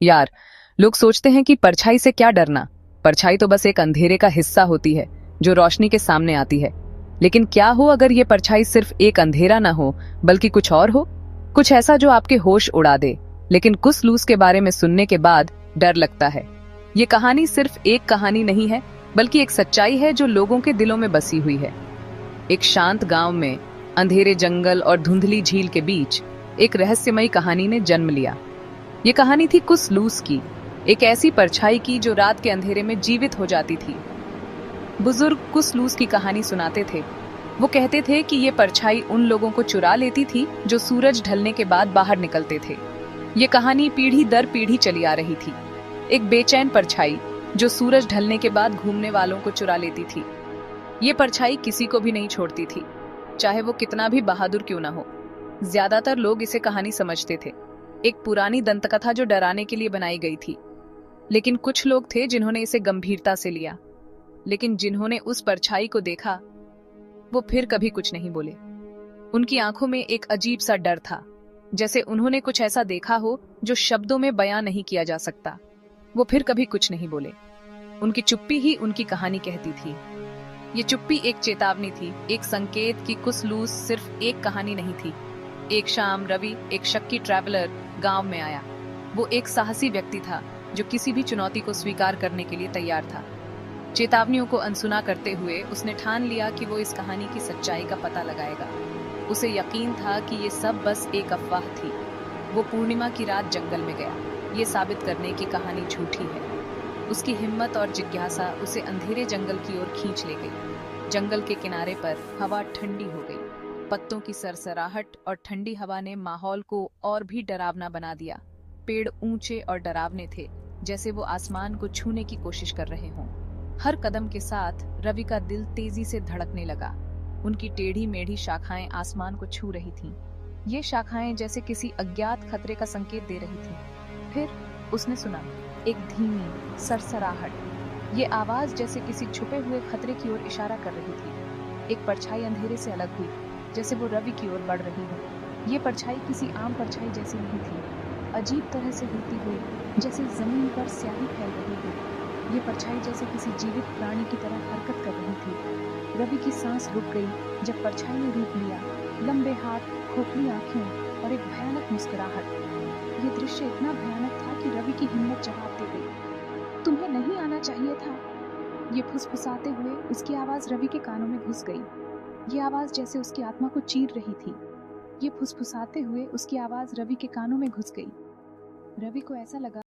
यार, लोग सोचते हैं कि परछाई से क्या डरना। परछाई तो बस एक अंधेरे का हिस्सा होती है जो रोशनी के सामने आती है। लेकिन क्या हो अगर ये परछाई सिर्फ एक अंधेरा ना हो, बल्कि कुछ और हो, कुछ ऐसा जो आपके होश उड़ा दे। लेकिन कुछ लूस के बारे में सुनने के बाद डर लगता है। ये कहानी सिर्फ एक कहानी नहीं है, बल्कि एक सच्चाई है जो लोगों के दिलों में बसी हुई है। एक शांत गांव में, अंधेरे जंगल और धुंधली झील के बीच, एक रहस्यमयी कहानी ने जन्म लिया। ये कहानी थी कुछ लूस की, एक ऐसी परछाई की जो रात के अंधेरे में जीवित हो जाती थी। बुजुर्ग कुछ लूस की कहानी सुनाते थे। वो कहते थे कि ये परछाई उन लोगों को चुरा लेती थी जो सूरज ढलने के बाद बाहर निकलते थे। ये कहानी पीढ़ी दर पीढ़ी चली आ रही थी। एक बेचैन परछाई जो सूरज ढलने के बाद घूमने वालों को चुरा लेती थी। ये परछाई किसी को भी नहीं छोड़ती थी, चाहे वो कितना भी बहादुर क्यों ना हो। ज्यादातर लोग इसे कहानी समझते थे, एक पुरानी दंतकथा जो डराने के लिए बनाई गई थी। लेकिन कुछ लोग थे जिन्होंने इसे गंभीरता से लिया। लेकिन जिन्होंने उस परछाई को देखा, वो फिर कभी कुछ नहीं बोले। उनकी आंखों में एक अजीब सा डर था, जैसे उन्होंने कुछ ऐसा देखा हो जो शब्दों में बयां नहीं किया जा सकता। वो फिर कभी कुछ नहीं बोले। उनकी चुप्पी ही उनकी कहानी कहती थी। ये चुप्पी एक चेतावनी थी, एक संकेत कि कुछ लूस सिर्फ एक कहानी नहीं थी। एक शाम रवि, एक शक्की ट्रैवलर, गांव में आया। वो एक साहसी व्यक्ति था जो किसी भी चुनौती को स्वीकार करने के लिए तैयार था। चेतावनियों को अनसुना करते हुए उसने ठान लिया कि वो इस कहानी की सच्चाई का पता लगाएगा। उसे यकीन था कि ये सब बस एक अफवाह थी। वो पूर्णिमा की रात जंगल में गया, ये साबित करने की कहानी झूठी है। उसकी हिम्मत और जिज्ञासा उसे अंधेरे जंगल की ओर खींच ले गई। जंगल के किनारे पर हवा ठंडी हो गई। पत्तों की सरसराहट और ठंडी हवा ने माहौल को और भी डरावना बना दिया। पेड़ ऊंचे और डरावने थे, जैसे वो आसमान को छूने की कोशिश कर रहे हों। हर कदम के साथ रवि का दिल तेजी से धड़कने लगा। उनकी टेढ़ी मेढ़ी शाखाएं आसमान को छू रही थीं। ये शाखाएं जैसे किसी अज्ञात खतरे का संकेत दे रही थीं। फिर उसने सुना एक धीमी सरसराहट। ये आवाज जैसे किसी छुपे हुए खतरे की ओर इशारा कर रही थी। एक परछाई अंधेरे से अलग हुई, जैसे वो रवि की ओर बढ़ रही हो। ये परछाई किसी आम परछाई जैसी नहीं थी, अजीब तरह से हिलती हुई, जैसे जमीन पर स्याही फैल रही हो। ये परछाई जैसे किसी जीवित प्राणी की तरह हरकत कर रही थी। रवि की सांस रुक गई जब परछाई ने रूप लिया। लंबे हाथ, खोखली आंखें और एक भयानक मुस्कुराहट। ये दृश्य इतना भयानक था कि रवि की हिम्मत जवाब दे गई। तुम्हें नहीं आना चाहिए था। ये फुसफुसाते हुए उसकी आवाज रवि के कानों में घुस गई। ये आवाज जैसे उसकी आत्मा को चीर रही थी। ये फुसफुसाते हुए उसकी आवाज रवि के कानों में घुस गई। रवि को ऐसा लगा